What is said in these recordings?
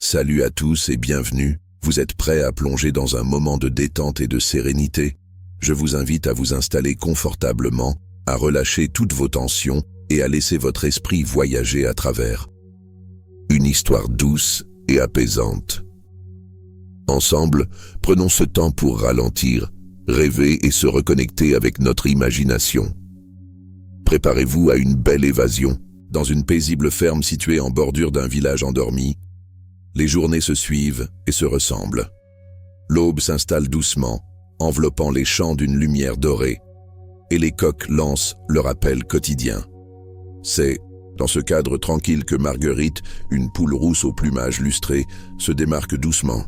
Salut à tous et bienvenue. Vous êtes prêts à plonger dans un moment de détente et de sérénité? Je vous invite à vous installer confortablement, à relâcher toutes vos tensions et à laisser votre esprit voyager à travers une histoire douce et apaisante. Ensemble, prenons ce temps pour ralentir, rêver et se reconnecter avec notre imagination. Préparez-vous à une belle évasion. Dans une paisible ferme située en bordure d'un village endormi, les journées se suivent et se ressemblent. L'aube s'installe doucement, enveloppant les champs d'une lumière dorée, et les coqs lancent leur appel quotidien. C'est dans ce cadre tranquille que Marguerite, une poule rousse au plumage lustré, se démarque doucement.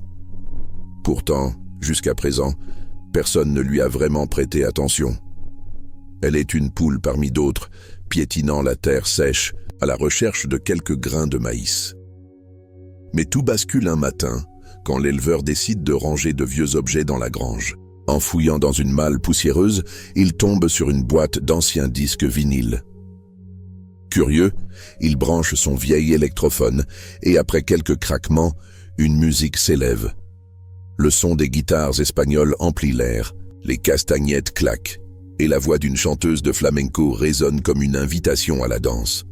Pourtant, jusqu'à présent, personne ne lui a vraiment prêté attention. Elle est une poule parmi d'autres, piétinant la terre sèche à la recherche de quelques grains de maïs. Mais tout bascule un matin, quand l'éleveur décide de ranger de vieux objets dans la grange. En fouillant dans une malle poussiéreuse, il tombe sur une boîte d'anciens disques vinyles. Curieux, il branche son vieil électrophone et après quelques craquements, une musique s'élève. Le son des guitares espagnoles emplit l'air, les castagnettes claquent et la voix d'une chanteuse de flamenco résonne comme une invitation à la danse.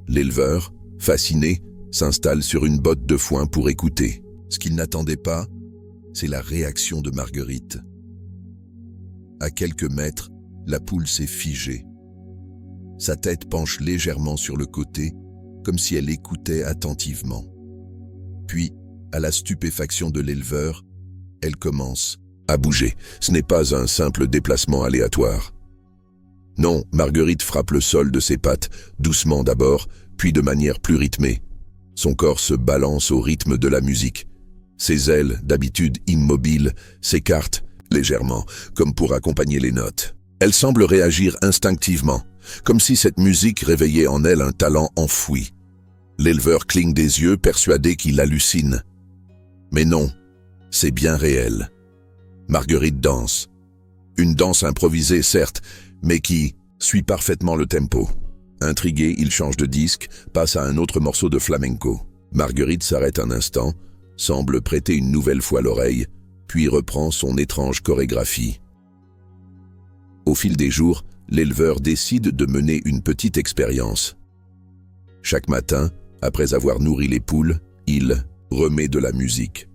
L'éleveur, fasciné, s'installe sur une botte de foin pour écouter. Ce qu'il n'attendait pas, c'est la réaction de Marguerite. À quelques mètres, la poule s'est figée. Sa tête penche légèrement sur le côté, comme si elle écoutait attentivement. Puis, à la stupéfaction de l'éleveur, elle commence à bouger. Ce n'est pas un simple déplacement aléatoire. Non, Marguerite frappe le sol de ses pattes, doucement d'abord, puis de manière plus rythmée. Son corps se balance au rythme de la musique. Ses ailes, d'habitude immobiles, s'écartent légèrement, comme pour accompagner les notes. Elle semble réagir instinctivement, comme si cette musique réveillait en elle un talent enfoui. L'éleveur cligne des yeux, persuadé qu'il hallucine. Mais non, c'est bien réel. Marguerite danse. Une danse improvisée, certes, mais qui suit parfaitement le tempo. Intrigué, il change de disque, passe à un autre morceau de flamenco. Marguerite s'arrête un instant, semble prêter une nouvelle fois l'oreille, puis reprend son étrange chorégraphie. Au fil des jours, l'éleveur décide de mener une petite expérience. Chaque matin, après avoir nourri les poules, il remet de la musique.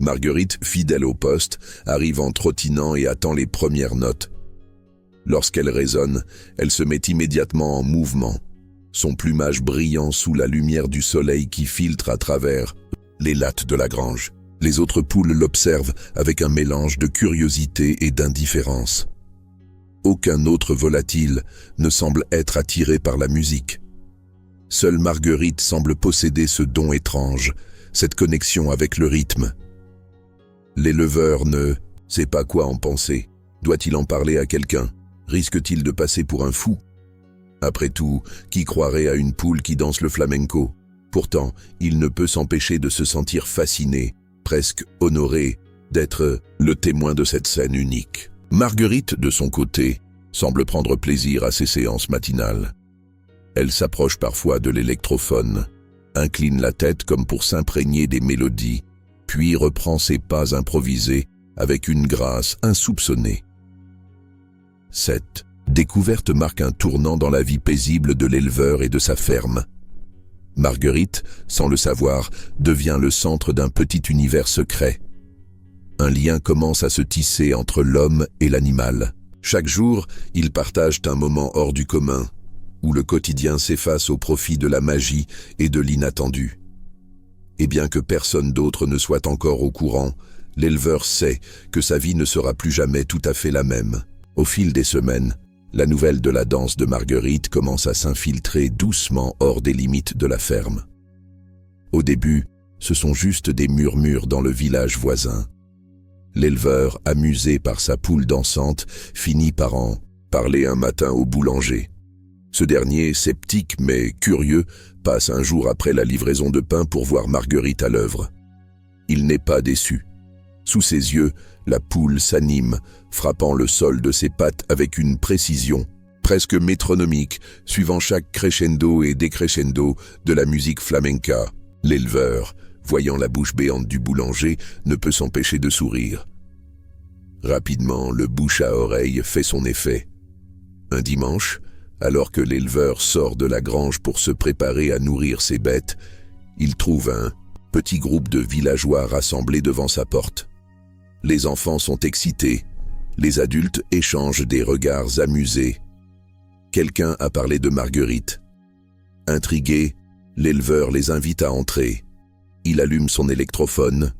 Marguerite, fidèle au poste, arrive en trottinant et attend les premières notes. Lorsqu'elle résonne, elle se met immédiatement en mouvement, son plumage brillant sous la lumière du soleil qui filtre à travers les lattes de la grange. Les autres poules l'observent avec un mélange de curiosité et d'indifférence. Aucun autre volatile ne semble être attiré par la musique. Seule Marguerite semble posséder ce don étrange, cette connexion avec le rythme. L'éleveur ne sait pas quoi en penser. Doit-il en parler à quelqu'un? Risque-t-il de passer pour un fou? Après tout, qui croirait à une poule qui danse le flamenco? Pourtant, il ne peut s'empêcher de se sentir fasciné, presque honoré, d'être le témoin de cette scène unique. Marguerite, de son côté, semble prendre plaisir à ses séances matinales. Elle s'approche parfois de l'électrophone, incline la tête comme pour s'imprégner des mélodies, puis reprend ses pas improvisés avec une grâce insoupçonnée. Cette découverte marque un tournant dans la vie paisible de l'éleveur et de sa ferme. Marguerite, sans le savoir, devient le centre d'un petit univers secret. Un lien commence à se tisser entre l'homme et l'animal. Chaque jour, ils partagent un moment hors du commun, où le quotidien s'efface au profit de la magie et de l'inattendu. Et bien que personne d'autre ne soit encore au courant, l'éleveur sait que sa vie ne sera plus jamais tout à fait la même. Au fil des semaines, la nouvelle de la danse de Marguerite commence à s'infiltrer doucement hors des limites de la ferme. Au début, ce sont juste des murmures dans le village voisin. L'éleveur, amusé par sa poule dansante, finit par en parler un matin au boulanger. Ce dernier, sceptique mais curieux, passe un jour après la livraison de pain pour voir Marguerite à l'œuvre. Il n'est pas déçu. Sous ses yeux, la poule s'anime, frappant le sol de ses pattes avec une précision presque métronomique, suivant chaque crescendo et décrescendo de la musique flamenca. L'éleveur, voyant la bouche béante du boulanger, ne peut s'empêcher de sourire. Rapidement, le bouche à oreille fait son effet. Un dimanche, alors que l'éleveur sort de la grange pour se préparer à nourrir ses bêtes, il trouve un petit groupe de villageois rassemblés devant sa porte. Les enfants sont excités, les adultes échangent des regards amusés. Quelqu'un a parlé de Marguerite. Intrigué, l'éleveur les invite à entrer. Il allume son électrophone,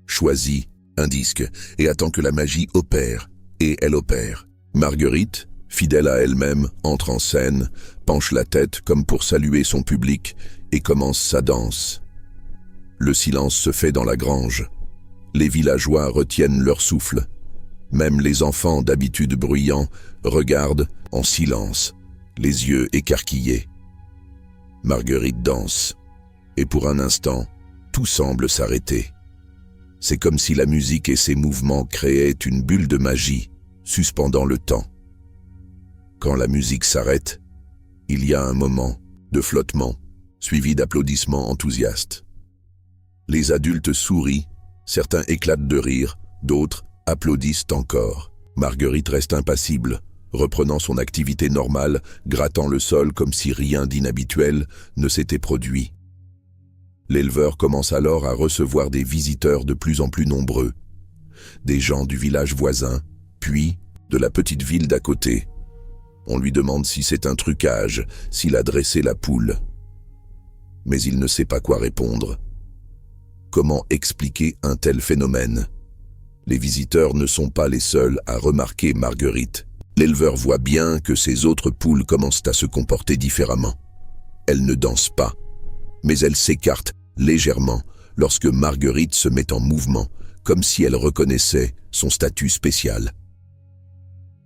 choisit un disque et attend que la magie opère. Et elle opère. Marguerite, fidèle à elle-même, entre en scène, penche la tête comme pour saluer son public et commence sa danse. Le silence se fait dans la grange. Les villageois retiennent leur souffle. Même les enfants, d'habitude bruyants, regardent en silence, les yeux écarquillés. Marguerite danse, et pour un instant, tout semble s'arrêter. C'est comme si la musique et ses mouvements créaient une bulle de magie, suspendant le temps. Quand la musique s'arrête, il y a un moment de flottement, suivi d'applaudissements enthousiastes. Les adultes sourient, certains éclatent de rire, d'autres applaudissent encore. Marguerite reste impassible, reprenant son activité normale, grattant le sol comme si rien d'inhabituel ne s'était produit. L'éleveur commence alors à recevoir des visiteurs de plus en plus nombreux, des gens du village voisin, puis de la petite ville d'à côté. On lui demande si c'est un trucage, s'il a dressé la poule. Mais il ne sait pas quoi répondre. Comment expliquer un tel phénomène? Les visiteurs ne sont pas les seuls à remarquer Marguerite. L'éleveur voit bien que ses autres poules commencent à se comporter différemment. Elles ne dansent pas, mais elles s'écartent légèrement lorsque Marguerite se met en mouvement, comme si elle reconnaissait son statut spécial.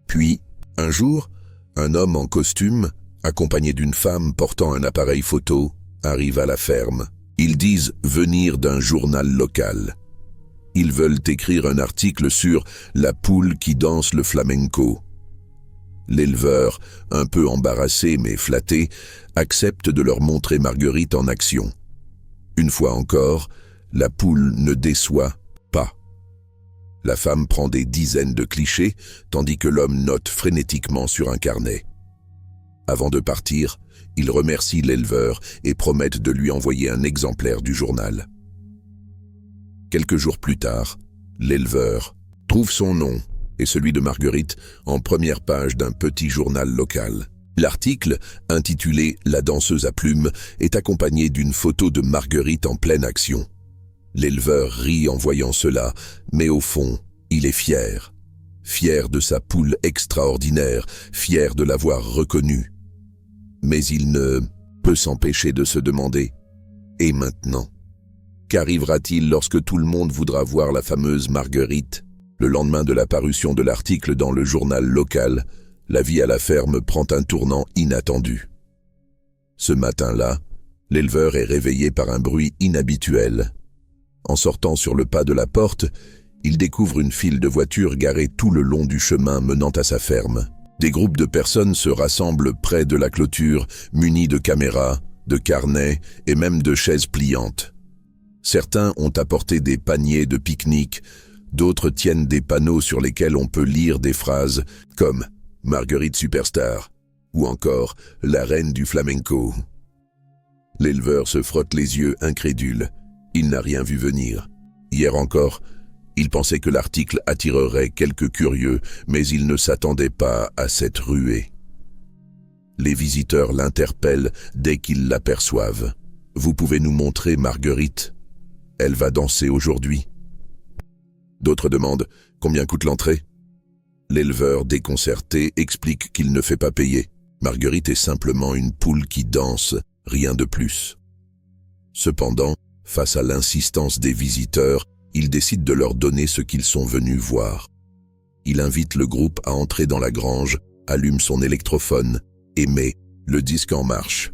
Puis, un jour, un homme en costume, accompagné d'une femme portant un appareil photo, arrive à la ferme. Ils disent venir d'un journal local. Ils veulent écrire un article sur la poule qui danse le flamenco. L'éleveur, un peu embarrassé mais flatté, accepte de leur montrer Marguerite en action. Une fois encore, la poule ne déçoit pas. La femme prend des dizaines de clichés, tandis que l'homme note frénétiquement sur un carnet. Avant de partir, ils remercient l'éleveur et promettent de lui envoyer un exemplaire du journal. Quelques jours plus tard, l'éleveur trouve son nom et celui de Marguerite en première page d'un petit journal local. L'article, intitulé « La danseuse à plumes », est accompagné d'une photo de Marguerite en pleine action. L'éleveur rit en voyant cela, mais au fond, il est fier. Fier de sa poule extraordinaire, fier de l'avoir reconnue. Mais il ne peut s'empêcher de se demander « Et maintenant ?» Qu'arrivera-t-il lorsque tout le monde voudra voir la fameuse Marguerite? Le lendemain de la parution de l'article dans le journal local, la vie à la ferme prend un tournant inattendu. Ce matin-là, l'éleveur est réveillé par un bruit inhabituel. En sortant sur le pas de la porte, il découvre une file de voitures garées tout le long du chemin menant à sa ferme. Des groupes de personnes se rassemblent près de la clôture, munis de caméras, de carnets et même de chaises pliantes. Certains ont apporté des paniers de pique-nique, d'autres tiennent des panneaux sur lesquels on peut lire des phrases comme « Marguerite Superstar » ou encore « La reine du flamenco ». L'éleveur se frotte les yeux incrédule. Il n'a rien vu venir. Hier encore, il pensait que l'article attirerait quelques curieux, mais il ne s'attendait pas à cette ruée. Les visiteurs l'interpellent dès qu'ils l'aperçoivent. « Vous pouvez nous montrer Marguerite ? Elle va danser aujourd'hui. » D'autres demandent « Combien coûte l'entrée ?» L'éleveur, déconcerté, explique qu'il ne fait pas payer. Marguerite est simplement une poule qui danse, rien de plus. Cependant, face à l'insistance des visiteurs, il décide de leur donner ce qu'ils sont venus voir. Il invite le groupe à entrer dans la grange, allume son électrophone et met le disque en marche.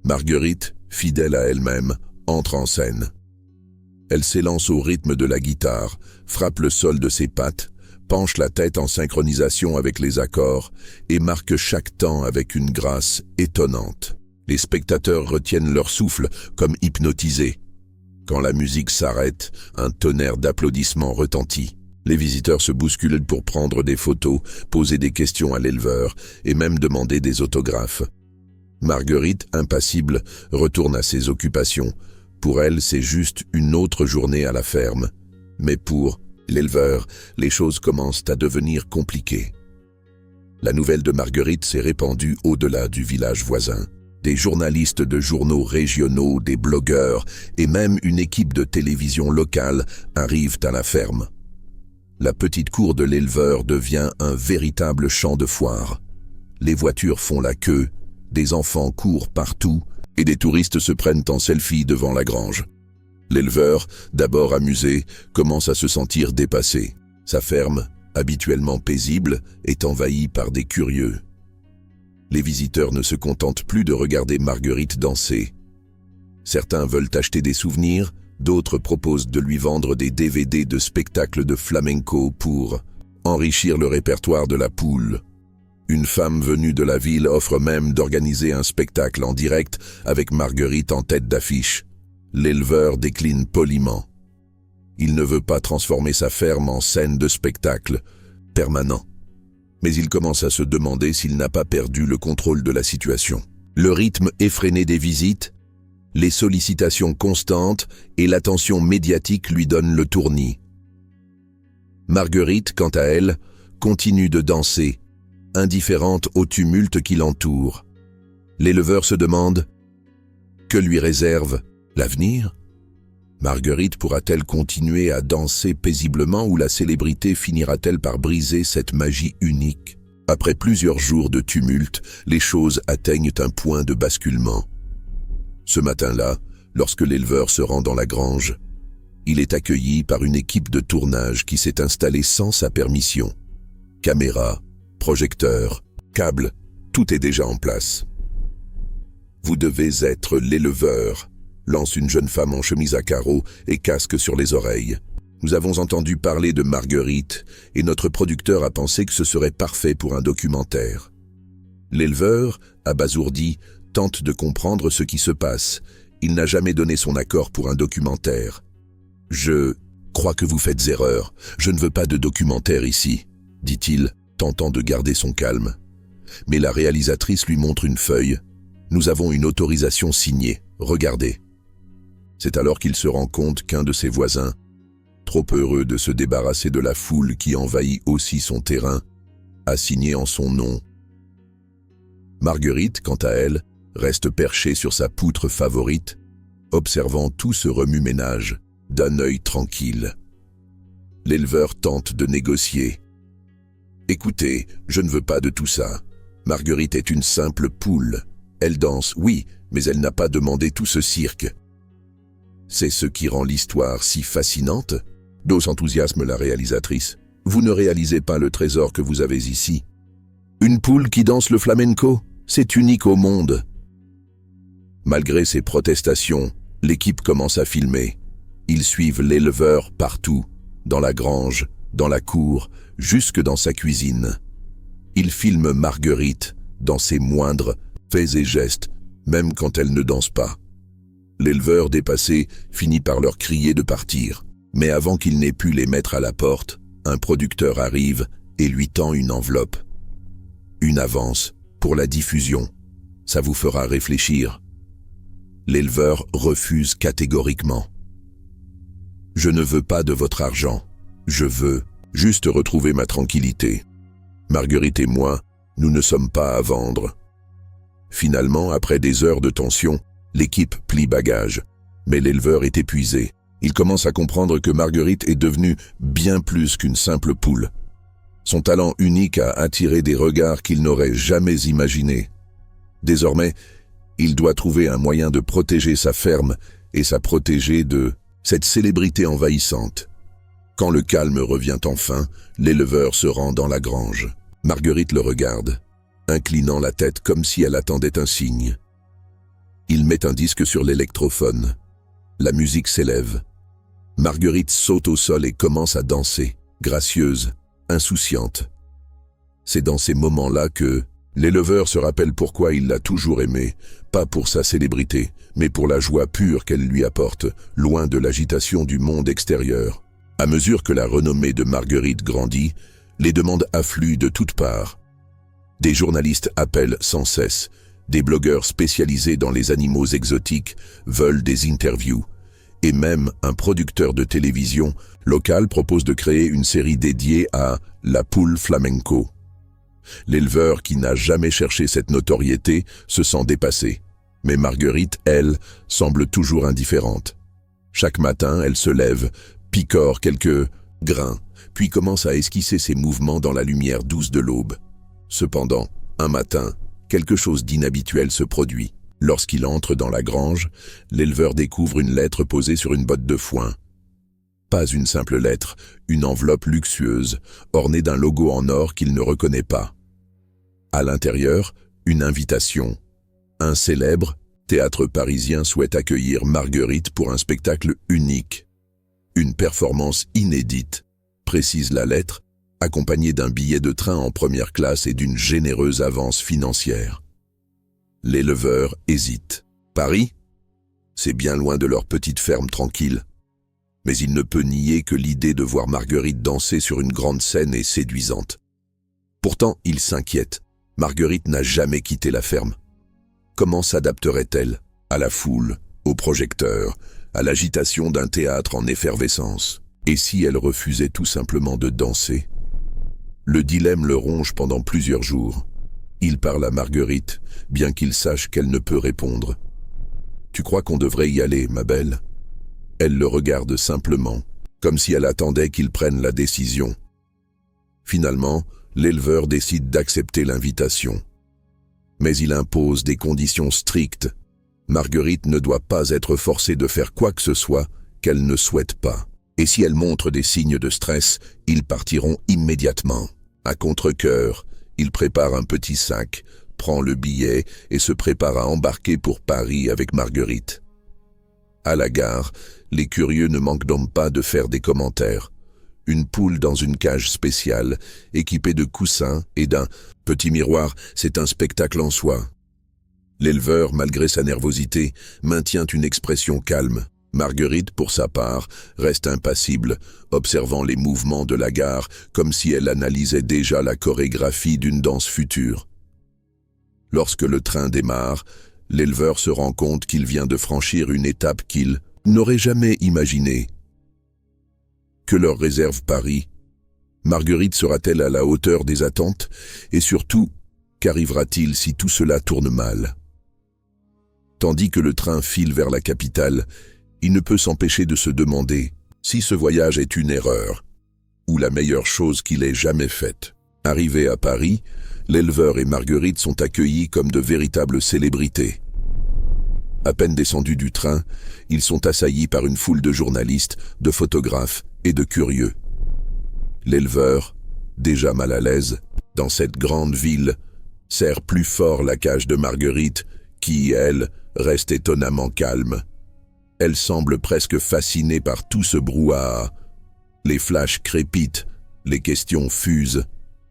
Marguerite, fidèle à elle-même, entre en scène. Elle s'élance au rythme de la guitare, frappe le sol de ses pattes, penche la tête en synchronisation avec les accords et marque chaque temps avec une grâce étonnante. Les spectateurs retiennent leur souffle, comme hypnotisés. Quand la musique s'arrête, un tonnerre d'applaudissements retentit. Les visiteurs se bousculent pour prendre des photos, poser des questions à l'éleveur et même demander des autographes. Marguerite, impassible, retourne à ses occupations. Pour elle, c'est juste une autre journée à la ferme. Mais pour l'éleveur, les choses commencent à devenir compliquées. La nouvelle de Marguerite s'est répandue au-delà du village voisin. Des journalistes de journaux régionaux, des blogueurs et même une équipe de télévision locale arrivent à la ferme. La petite cour de l'éleveur devient un véritable champ de foire. Les voitures font la queue, des enfants courent partout et des touristes se prennent en selfie devant la grange. L'éleveur, d'abord amusé, commence à se sentir dépassé. Sa ferme, habituellement paisible, est envahie par des curieux. Les visiteurs ne se contentent plus de regarder Marguerite danser. Certains veulent acheter des souvenirs, d'autres proposent de lui vendre des DVD de spectacles de flamenco pour enrichir le répertoire de la poule. Une femme venue de la ville offre même d'organiser un spectacle en direct avec Marguerite en tête d'affiche. L'éleveur décline poliment. Il ne veut pas transformer sa ferme en scène de spectacle permanent. Mais il commence à se demander s'il n'a pas perdu le contrôle de la situation. Le rythme effréné des visites, les sollicitations constantes et l'attention médiatique lui donnent le tournis. Marguerite, quant à elle, continue de danser, indifférente au tumulte qui l'entoure. L'éleveur se demande « Que lui réserve l'avenir ?» Marguerite pourra-t-elle continuer à danser paisiblement ou la célébrité finira-t-elle par briser cette magie unique? Après plusieurs jours de tumulte, les choses atteignent un point de basculement. Ce matin-là, lorsque l'éleveur se rend dans la grange, il est accueilli par une équipe de tournage qui s'est installée sans sa permission. Caméra, projecteur, câble, tout est déjà en place. « Vous devez être l'éleveur », lance une jeune femme en chemise à carreaux et casque sur les oreilles. Nous avons entendu parler de Marguerite et notre producteur a pensé que ce serait parfait pour un documentaire. L'éleveur, abasourdi, tente de comprendre ce qui se passe. Il n'a jamais donné son accord pour un documentaire. « Je crois que vous faites erreur. Je ne veux pas de documentaire ici, » dit-il, tentant de garder son calme. Mais la réalisatrice lui montre une feuille. « Nous avons une autorisation signée. Regardez. » C'est alors qu'il se rend compte qu'un de ses voisins, trop heureux de se débarrasser de la foule qui envahit aussi son terrain, a signé en son nom. Marguerite, quant à elle, reste perchée sur sa poutre favorite, observant tout ce remue-ménage d'un œil tranquille. L'éleveur tente de négocier. « Écoutez, je ne veux pas de tout ça. Marguerite est une simple poule. Elle danse, oui, mais elle n'a pas demandé tout ce cirque. » C'est ce qui rend l'histoire si fascinante, d'os enthousiasme la réalisatrice. Vous ne réalisez pas le trésor que vous avez ici. Une poule qui danse le flamenco, c'est unique au monde. Malgré ces protestations, l'équipe commence à filmer. Ils suivent l'éleveur partout, dans la grange, dans la cour, jusque dans sa cuisine. Ils filment Marguerite dans ses moindres faits et gestes, même quand elle ne danse pas. L'éleveur dépassé finit par leur crier de partir. Mais avant qu'il n'ait pu les mettre à la porte, un producteur arrive et lui tend une enveloppe. Une avance pour la diffusion. Ça vous fera réfléchir. L'éleveur refuse catégoriquement. Je ne veux pas de votre argent. Je veux juste retrouver ma tranquillité. Marguerite et moi, nous ne sommes pas à vendre. Finalement, après des heures de tension, l'équipe plie bagage, mais l'éleveur est épuisé. Il commence à comprendre que Marguerite est devenue bien plus qu'une simple poule. Son talent unique a attiré des regards qu'il n'aurait jamais imaginés. Désormais, il doit trouver un moyen de protéger sa ferme et sa protéger de cette célébrité envahissante. Quand le calme revient enfin, l'éleveur se rend dans la grange. Marguerite le regarde, inclinant la tête comme si elle attendait un signe. Il met un disque sur l'électrophone. La musique s'élève. Marguerite saute au sol et commence à danser, gracieuse, insouciante. C'est dans ces moments-là que L'éleveur se rappelle pourquoi il l'a toujours aimée, pas pour sa célébrité, mais pour la joie pure qu'elle lui apporte, loin de l'agitation du monde extérieur. À mesure que la renommée de Marguerite grandit, les demandes affluent de toutes parts. Des journalistes appellent sans cesse, des blogueurs spécialisés dans les animaux exotiques veulent des interviews, et même un producteur de télévision local propose de créer une série dédiée à la poule flamenco. L'éleveur qui n'a jamais cherché cette notoriété se sent dépassé. Mais Marguerite, elle, semble toujours indifférente. Chaque matin, elle se lève, picore quelques grains, puis commence à esquisser ses mouvements dans la lumière douce de l'aube. Cependant, un matin, quelque chose d'inhabituel se produit. Lorsqu'il entre dans la grange, l'éleveur découvre une lettre posée sur une botte de foin. Pas une simple lettre, une enveloppe luxueuse, ornée d'un logo en or qu'il ne reconnaît pas. À l'intérieur, une invitation. Un célèbre théâtre parisien souhaite accueillir Marguerite pour un spectacle unique. Une performance inédite, précise la lettre, accompagnée d'un billet de train en première classe et d'une généreuse avance financière. L'éleveur hésite. Paris ? C'est bien loin de leur petite ferme tranquille. Mais il ne peut nier que l'idée de voir Marguerite danser sur une grande scène est séduisante. Pourtant, il s'inquiète. Marguerite n'a jamais quitté la ferme. Comment s'adapterait-elle à la foule, aux projecteurs, à l'agitation d'un théâtre en effervescence? Et si elle refusait tout simplement de danser? Le dilemme le ronge pendant plusieurs jours. Il parle à Marguerite, bien qu'il sache qu'elle ne peut répondre. « Tu crois qu'on devrait y aller, ma belle ?» Elle le regarde simplement, comme si elle attendait qu'il prenne la décision. Finalement, l'éleveur décide d'accepter l'invitation. Mais il impose des conditions strictes. Marguerite ne doit pas être forcée de faire quoi que ce soit qu'elle ne souhaite pas. Et si elle montre des signes de stress, ils partiront immédiatement. À contre-cœur, il prépare un petit sac, prend le billet et se prépare à embarquer pour Paris avec Marguerite. À la gare, les curieux ne manquent donc pas de faire des commentaires. Une poule dans une cage spéciale, équipée de coussins et d'un petit miroir, c'est un spectacle en soi. L'éleveur, malgré sa nervosité, maintient une expression calme. Marguerite, pour sa part, reste impassible, observant les mouvements de la gare comme si elle analysait déjà la chorégraphie d'une danse future. Lorsque le train démarre, l'éleveur se rend compte qu'il vient de franchir une étape qu'il n'aurait jamais imaginée. Que leur réserve Paris? Marguerite sera-t-elle à la hauteur des attentes? Et surtout, qu'arrivera-t-il si tout cela tourne mal? Tandis que le train file vers la capitale, il ne peut s'empêcher de se demander si ce voyage est une erreur ou la meilleure chose qu'il ait jamais faite. Arrivés à Paris, l'éleveur et Marguerite sont accueillis comme de véritables célébrités. À peine descendus du train, ils sont assaillis par une foule de journalistes, de photographes et de curieux. L'éleveur, déjà mal à l'aise, dans cette grande ville, serre plus fort la cage de Marguerite, qui, elle, reste étonnamment calme. Elle semble presque fascinée par tout ce brouhaha. Les flashs crépitent, les questions fusent,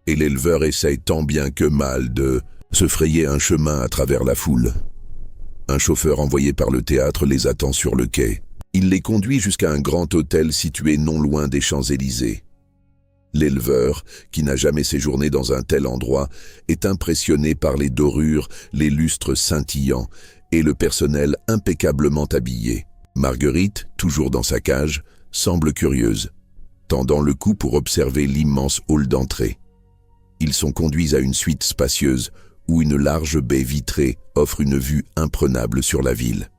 et l'éleveur essaye tant bien que mal de se frayer un chemin à travers la foule. Un chauffeur envoyé par le théâtre les attend sur le quai. Il les conduit jusqu'à un grand hôtel situé non loin des Champs-Élysées. L'éleveur, qui n'a jamais séjourné dans un tel endroit, est impressionné par les dorures, les lustres scintillants et le personnel impeccablement habillé. Marguerite, toujours dans sa cage, semble curieuse, tendant le cou pour observer l'immense hall d'entrée. Ils sont conduits à une suite spacieuse où une large baie vitrée offre une vue imprenable sur la ville.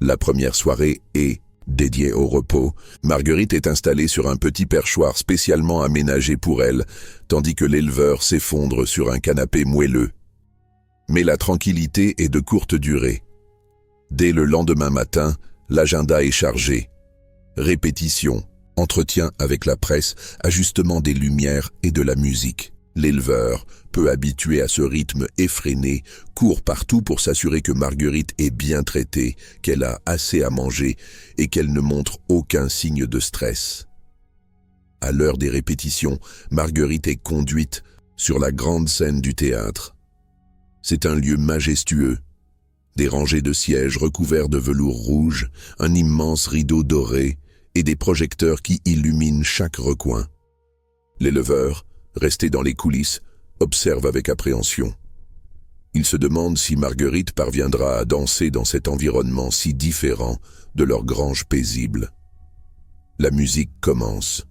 La première soirée est dédiée au repos. Marguerite est installée sur un petit perchoir spécialement aménagé pour elle, tandis que l'éleveur s'effondre sur un canapé moelleux. Mais la tranquillité est de courte durée. Dès le lendemain matin, l'agenda est chargé. Répétitions, entretien avec la presse, ajustement des lumières et de la musique. L'éleveur, peu habitué à ce rythme effréné, court partout pour s'assurer que Marguerite est bien traitée, qu'elle a assez à manger et qu'elle ne montre aucun signe de stress. À l'heure des répétitions, Marguerite est conduite sur la grande scène du théâtre. C'est un lieu majestueux. Des rangées de sièges recouverts de velours rouge, un immense rideau doré et des projecteurs qui illuminent chaque recoin. L'éleveur, resté dans les coulisses, observe avec appréhension. Il se demande si Marguerite parviendra à danser dans cet environnement si différent de leur grange paisible. La musique commence.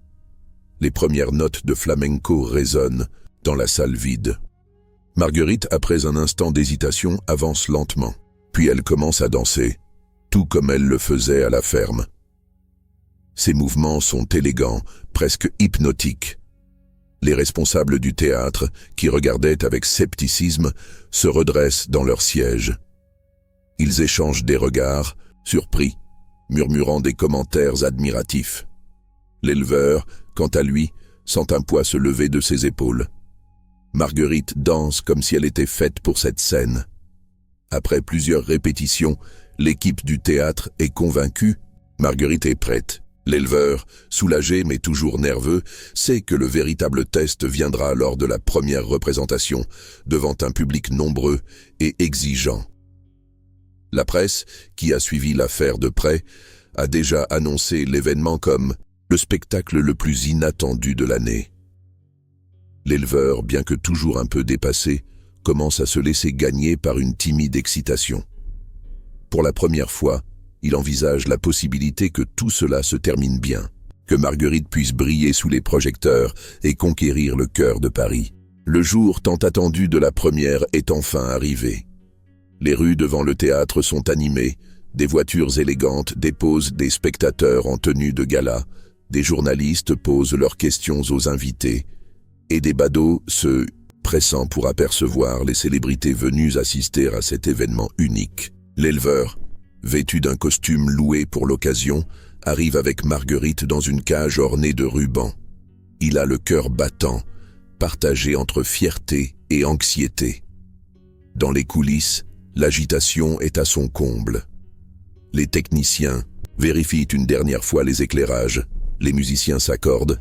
Les premières notes de flamenco résonnent dans la salle vide. Marguerite, après un instant d'hésitation, avance lentement. Puis elle commence à danser, tout comme elle le faisait à la ferme. Ses mouvements sont élégants, presque hypnotiques. Les responsables du théâtre, qui regardaient avec scepticisme, se redressent dans leurs sièges. Ils échangent des regards, surpris, murmurant des commentaires admiratifs. L'éleveur, quant à lui, sent un poids se lever de ses épaules. Marguerite danse comme si elle était faite pour cette scène. Après plusieurs répétitions, l'équipe du théâtre est convaincue, Marguerite est prête. L'éleveur, soulagé mais toujours nerveux, sait que le véritable test viendra lors de la première représentation, devant un public nombreux et exigeant. La presse, qui a suivi l'affaire de près, a déjà annoncé l'événement comme le spectacle le plus inattendu de l'année. L'éleveur, bien que toujours un peu dépassé, commence à se laisser gagner par une timide excitation. Pour la première fois, il envisage la possibilité que tout cela se termine bien, que Marguerite puisse briller sous les projecteurs et conquérir le cœur de Paris. Le jour tant attendu de la première est enfin arrivé. Les rues devant le théâtre sont animées, des voitures élégantes déposent des spectateurs en tenue de gala, des journalistes posent leurs questions aux invités, et des badauds se pressant pour apercevoir les célébrités venues assister à cet événement unique. L'éleveur, vêtu d'un costume loué pour l'occasion, arrive avec Marguerite dans une cage ornée de rubans. Il a le cœur battant, partagé entre fierté et anxiété. Dans les coulisses, l'agitation est à son comble. Les techniciens vérifient une dernière fois les éclairages, les musiciens s'accordent,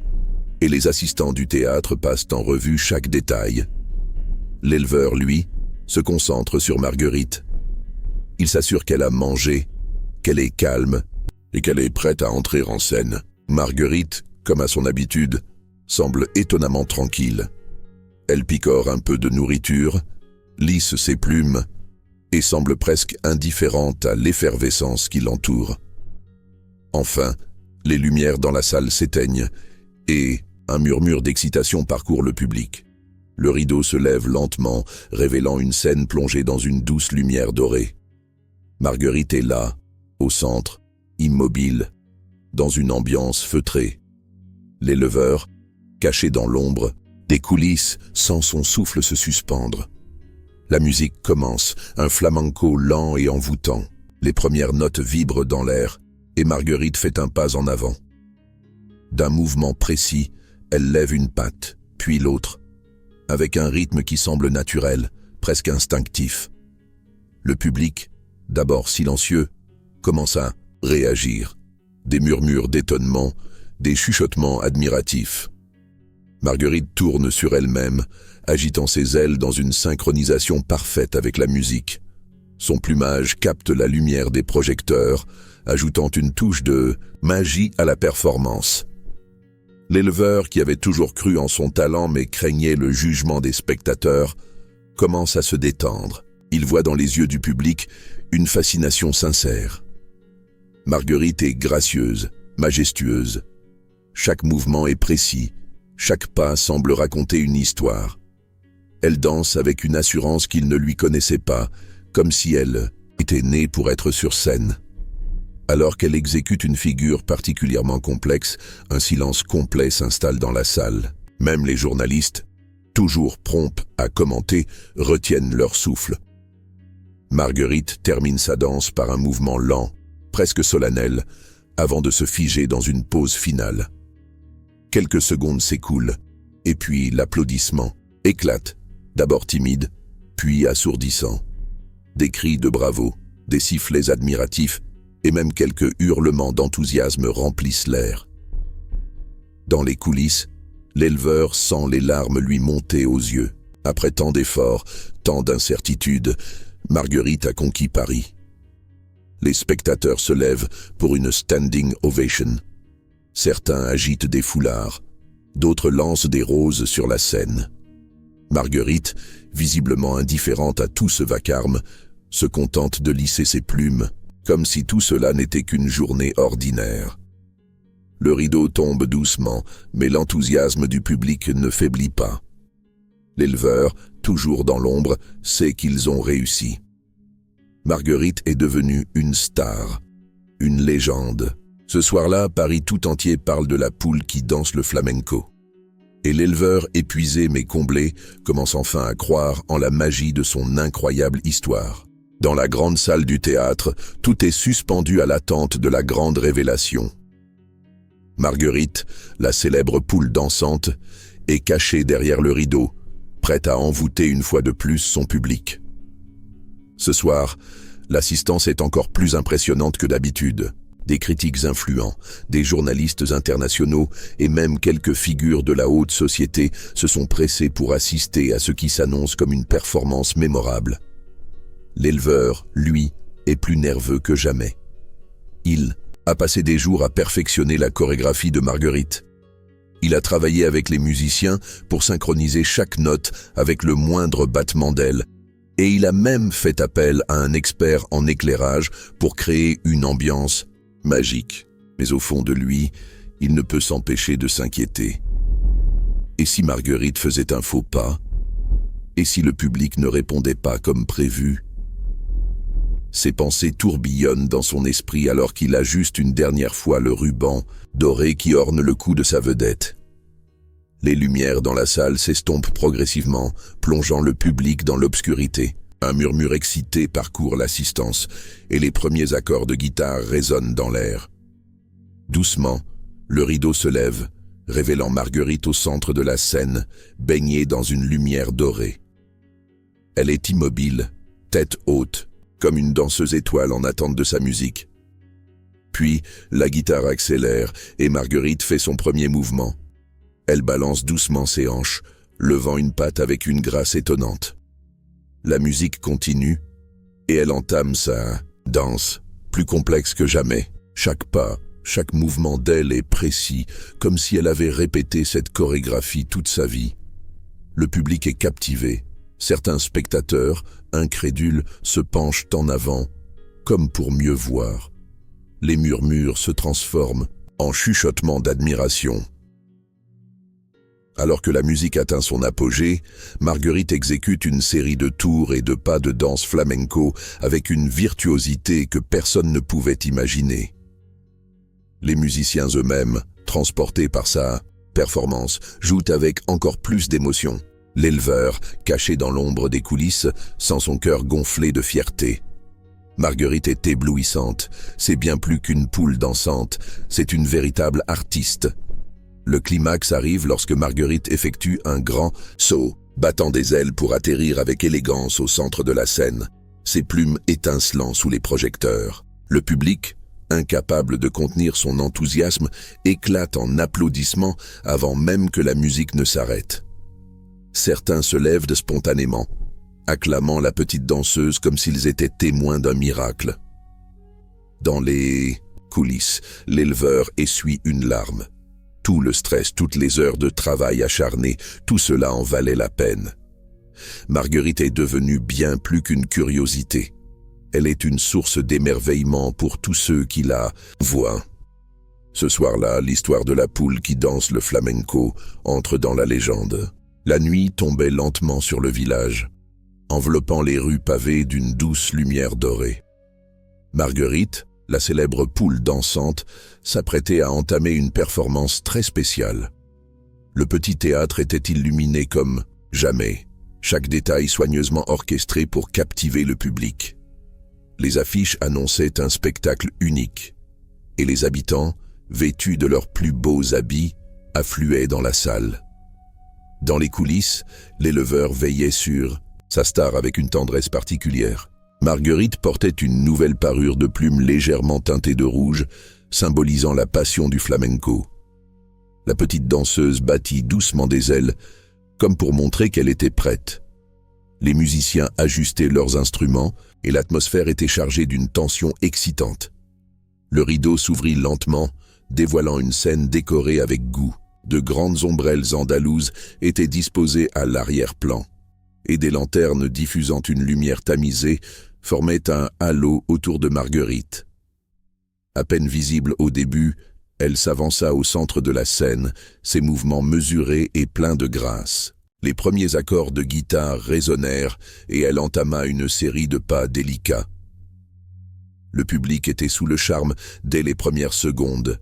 et les assistants du théâtre passent en revue chaque détail. L'éleveur, lui, se concentre sur Marguerite. Il s'assure qu'elle a mangé, qu'elle est calme et qu'elle est prête à entrer en scène. Marguerite, comme à son habitude, semble étonnamment tranquille. Elle picore un peu de nourriture, lisse ses plumes et semble presque indifférente à l'effervescence qui l'entoure. Enfin, les lumières dans la salle s'éteignent et un murmure d'excitation parcourt le public. Le rideau se lève lentement, révélant une scène plongée dans une douce lumière dorée. Marguerite est là, au centre, immobile, dans une ambiance feutrée. L'éleveur, caché dans l'ombre, des coulisses, sent son souffle se suspendre. La musique commence, un flamenco lent et envoûtant. Les premières notes vibrent dans l'air, et Marguerite fait un pas en avant. D'un mouvement précis, elle lève une patte, puis l'autre, avec un rythme qui semble naturel, presque instinctif. Le public, d'abord silencieux, commence à réagir. Des murmures d'étonnement, des chuchotements admiratifs. Marguerite tourne sur elle-même, agitant ses ailes dans une synchronisation parfaite avec la musique. Son plumage capte la lumière des projecteurs, ajoutant une touche de magie à la performance. L'éleveur, qui avait toujours cru en son talent mais craignait le jugement des spectateurs, commence à se détendre. Il voit dans les yeux du public une fascination sincère. Marguerite est gracieuse, majestueuse. Chaque mouvement est précis, chaque pas semble raconter une histoire. Elle danse avec une assurance qu'il ne lui connaissait pas, comme si elle était née pour être sur scène. Alors qu'elle exécute une figure particulièrement complexe, un silence complet s'installe dans la salle. Même les journalistes, toujours prompts à commenter, retiennent leur souffle. Marguerite termine sa danse par un mouvement lent, presque solennel, avant de se figer dans une pause finale. Quelques secondes s'écoulent, et puis l'applaudissement éclate, d'abord timide, puis assourdissant. Des cris de bravo, des sifflets admiratifs, et même quelques hurlements d'enthousiasme remplissent l'air. Dans les coulisses, l'éleveur sent les larmes lui monter aux yeux. Après tant d'efforts, tant d'incertitudes, Marguerite a conquis Paris. Les spectateurs se lèvent pour une standing ovation. Certains agitent des foulards, d'autres lancent des roses sur la scène. Marguerite, visiblement indifférente à tout ce vacarme, se contente de lisser ses plumes, comme si tout cela n'était qu'une journée ordinaire. Le rideau tombe doucement, mais l'enthousiasme du public ne faiblit pas. L'éleveur, toujours dans l'ombre, sait qu'ils ont réussi. Marguerite est devenue une star, une légende. Ce soir-là, Paris tout entier parle de la poule qui danse le flamenco. Et l'éleveur, épuisé mais comblé, commence enfin à croire en la magie de son incroyable histoire. Dans la grande salle du théâtre, tout est suspendu à l'attente de la grande révélation. Marguerite, la célèbre poule dansante, est cachée derrière le rideau, prête à envoûter une fois de plus son public. Ce soir, l'assistance est encore plus impressionnante que d'habitude. Des critiques influents, des journalistes internationaux et même quelques figures de la haute société se sont pressés pour assister à ce qui s'annonce comme une performance mémorable. L'éleveur, lui, est plus nerveux que jamais. Il a passé des jours à perfectionner la chorégraphie de Marguerite. Il a travaillé avec les musiciens pour synchroniser chaque note avec le moindre battement d'aile, et il a même fait appel à un expert en éclairage pour créer une ambiance magique. Mais au fond de lui, il ne peut s'empêcher de s'inquiéter. Et si Marguerite faisait un faux pas? Et si le public ne répondait pas comme prévu? Ses pensées tourbillonnent dans son esprit alors qu'il ajuste une dernière fois le ruban doré qui orne le cou de sa vedette. Les lumières dans la salle s'estompent progressivement, plongeant le public dans l'obscurité. Un murmure excité parcourt l'assistance et les premiers accords de guitare résonnent dans l'air. Doucement, le rideau se lève, révélant Marguerite au centre de la scène, baignée dans une lumière dorée. Elle est immobile, tête haute, comme une danseuse étoile en attente de sa musique. Puis, la guitare accélère et Marguerite fait son premier mouvement. Elle balance doucement ses hanches, levant une patte avec une grâce étonnante. La musique continue et elle entame sa danse, plus complexe que jamais. Chaque pas, chaque mouvement d'elle est précis, comme si elle avait répété cette chorégraphie toute sa vie. Le public est captivé. Certains spectateurs, incrédules, se penchent en avant, comme pour mieux voir. Les murmures se transforment en chuchotements d'admiration. Alors que la musique atteint son apogée, Marguerite exécute une série de tours et de pas de danse flamenco avec une virtuosité que personne ne pouvait imaginer. Les musiciens eux-mêmes, transportés par sa performance, jouent avec encore plus d'émotion. L'éleveur, caché dans l'ombre des coulisses, sent son cœur gonfler de fierté. Marguerite est éblouissante, c'est bien plus qu'une poule dansante, c'est une véritable artiste. Le climax arrive lorsque Marguerite effectue un grand saut, battant des ailes pour atterrir avec élégance au centre de la scène, ses plumes étincelant sous les projecteurs. Le public, incapable de contenir son enthousiasme, éclate en applaudissements avant même que la musique ne s'arrête. Certains se lèvent spontanément, acclamant la petite danseuse comme s'ils étaient témoins d'un miracle. Dans les coulisses, l'éleveur essuie une larme. Tout le stress, toutes les heures de travail acharné, tout cela en valait la peine. Marguerite est devenue bien plus qu'une curiosité. Elle est une source d'émerveillement pour tous ceux qui la voient. Ce soir-là, l'histoire de la poule qui danse le flamenco entre dans la légende. La nuit tombait lentement sur le village, enveloppant les rues pavées d'une douce lumière dorée. Marguerite, la célèbre poule dansante, s'apprêtait à entamer une performance très spéciale. Le petit théâtre était illuminé comme jamais, chaque détail soigneusement orchestré pour captiver le public. Les affiches annonçaient un spectacle unique, et les habitants, vêtus de leurs plus beaux habits, affluaient dans la salle. Dans les coulisses, l'éleveur veillait sur sa star avec une tendresse particulière. Marguerite portait une nouvelle parure de plumes légèrement teintée de rouge, symbolisant la passion du flamenco. La petite danseuse battit doucement des ailes, comme pour montrer qu'elle était prête. Les musiciens ajustaient leurs instruments et l'atmosphère était chargée d'une tension excitante. Le rideau s'ouvrit lentement, dévoilant une scène décorée avec goût. De grandes ombrelles andalouses étaient disposées à l'arrière-plan, et des lanternes diffusant une lumière tamisée formaient un halo autour de Marguerite. À peine visible au début, elle s'avança au centre de la scène, ses mouvements mesurés et pleins de grâce. Les premiers accords de guitare résonnèrent et elle entama une série de pas délicats. Le public était sous le charme dès les premières secondes.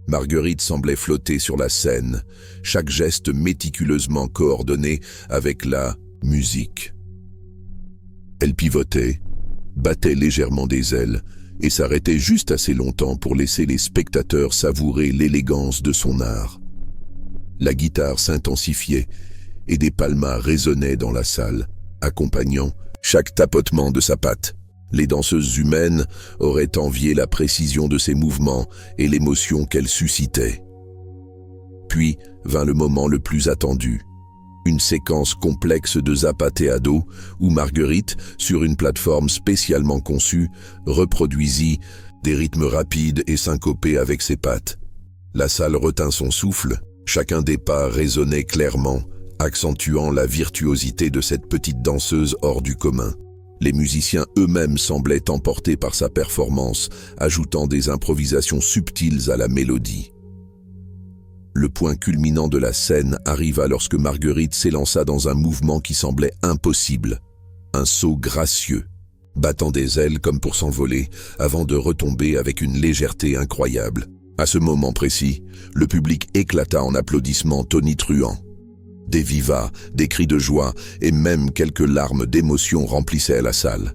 Marguerite semblait flotter sur la scène, chaque geste méticuleusement coordonné avec la musique. Elle pivotait, battait légèrement des ailes et s'arrêtait juste assez longtemps pour laisser les spectateurs savourer l'élégance de son art. La guitare s'intensifiait et des palmas résonnaient dans la salle, accompagnant chaque tapotement de sa patte. Les danseuses humaines auraient envié la précision de ses mouvements et l'émotion qu'elle suscitait. Puis vint le moment le plus attendu. Une séquence complexe de zapateado où Marguerite, sur une plateforme spécialement conçue, reproduisit des rythmes rapides et syncopés avec ses pattes. La salle retint son souffle, chacun des pas résonnait clairement, accentuant la virtuosité de cette petite danseuse hors du commun. Les musiciens eux-mêmes semblaient emportés par sa performance, ajoutant des improvisations subtiles à la mélodie. Le point culminant de la scène arriva lorsque Marguerite s'élança dans un mouvement qui semblait impossible, un saut gracieux, battant des ailes comme pour s'envoler, avant de retomber avec une légèreté incroyable. À ce moment précis, le public éclata en applaudissements tonitruants. Des vivas, des cris de joie et même quelques larmes d'émotion remplissaient la salle.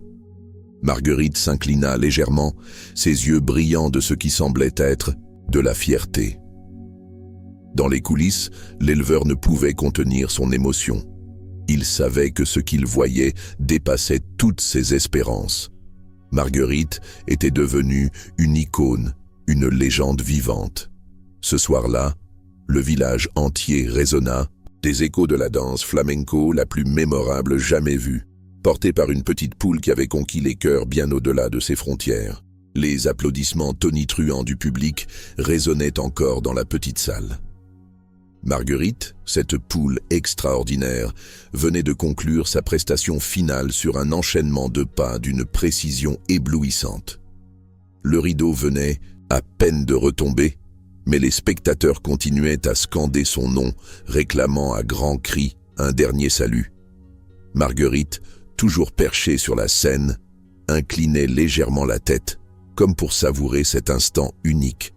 Marguerite s'inclina légèrement, ses yeux brillants de ce qui semblait être de la fierté. Dans les coulisses, l'éleveur ne pouvait contenir son émotion. Il savait que ce qu'il voyait dépassait toutes ses espérances. Marguerite était devenue une icône, une légende vivante. Ce soir-là, le village entier résonna, des échos de la danse flamenco la plus mémorable jamais vue, portée par une petite poule qui avait conquis les cœurs bien au-delà de ses frontières. Les applaudissements tonitruants du public résonnaient encore dans la petite salle. Marguerite, cette poule extraordinaire, venait de conclure sa prestation finale sur un enchaînement de pas d'une précision éblouissante. Le rideau venait à peine de retomber, mais les spectateurs continuaient à scander son nom, réclamant à grands cris un dernier salut. Marguerite, toujours perchée sur la scène, inclinait légèrement la tête, comme pour savourer cet instant unique.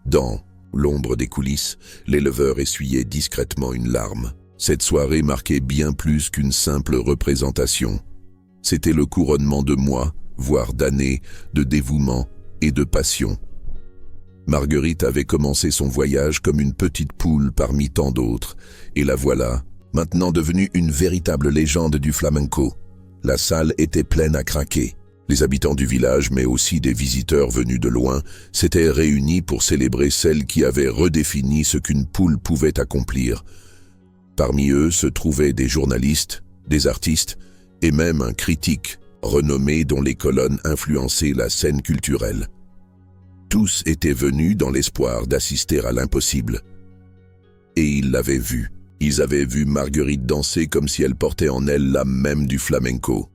Dans l'ombre des coulisses, l'éleveur essuyait discrètement une larme. Cette soirée marquait bien plus qu'une simple représentation. C'était le couronnement de mois, voire d'années, de dévouement et de passion. Marguerite avait commencé son voyage comme une petite poule parmi tant d'autres, et la voilà, maintenant devenue une véritable légende du flamenco. La salle était pleine à craquer. Les habitants du village, mais aussi des visiteurs venus de loin, s'étaient réunis pour célébrer celle qui avait redéfini ce qu'une poule pouvait accomplir. Parmi eux se trouvaient des journalistes, des artistes, et même un critique renommé dont les colonnes influençaient la scène culturelle. Tous étaient venus dans l'espoir d'assister à l'impossible. Et ils l'avaient vue. Ils avaient vu Marguerite danser comme si elle portait en elle l'âme même du flamenco.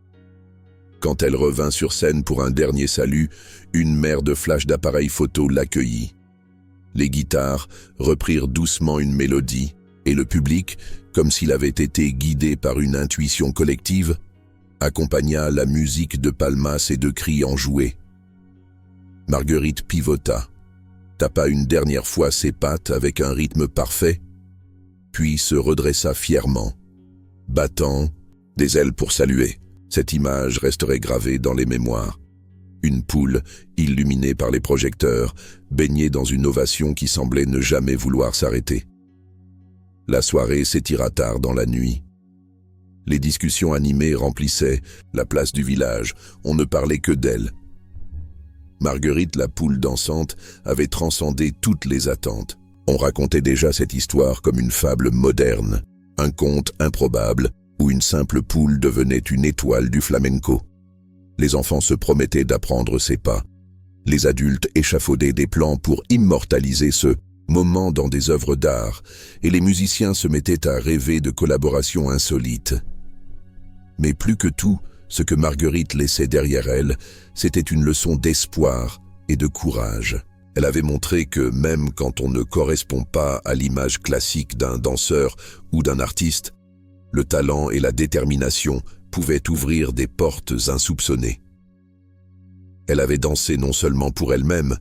Quand elle revint sur scène pour un dernier salut, une mer de flashs d'appareils photo l'accueillit. Les guitares reprirent doucement une mélodie, et le public, comme s'il avait été guidé par une intuition collective, accompagna la musique de palmas et de cris enjoués. Marguerite pivota, tapa une dernière fois ses pattes avec un rythme parfait, puis se redressa fièrement, battant des ailes pour saluer. Cette image resterait gravée dans les mémoires. Une poule, illuminée par les projecteurs, baignée dans une ovation qui semblait ne jamais vouloir s'arrêter. La soirée s'étira tard dans la nuit. Les discussions animées remplissaient la place du village. On ne parlait que d'elle. Marguerite, la poule dansante, avait transcendé toutes les attentes. On racontait déjà cette histoire comme une fable moderne. un conte improbable où une simple poule devenait une étoile du flamenco. Les enfants se promettaient d'apprendre ses pas. Les adultes échafaudaient des plans pour immortaliser ce moment dans des œuvres d'art, et les musiciens se mettaient à rêver de collaborations insolites. Mais plus que tout, ce que Marguerite laissait derrière elle, c'était une leçon d'espoir et de courage. Elle avait montré que même quand on ne correspond pas à l'image classique d'un danseur ou d'un artiste, le talent et la détermination pouvaient ouvrir des portes insoupçonnées. Elle avait dansé non seulement pour elle-même,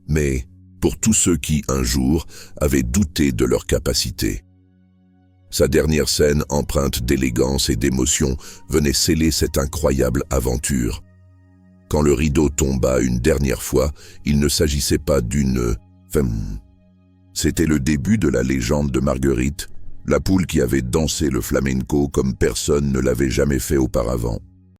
mais pour tous ceux qui, un jour, avaient douté de leur capacité. Sa dernière scène, empreinte d'élégance et d'émotion, venait sceller cette incroyable aventure. Quand le rideau tomba une dernière fois, il ne s'agissait pas d'une femme. C'était le début de la légende de Marguerite, la poule qui avait dansé le flamenco comme personne ne l'avait jamais fait auparavant.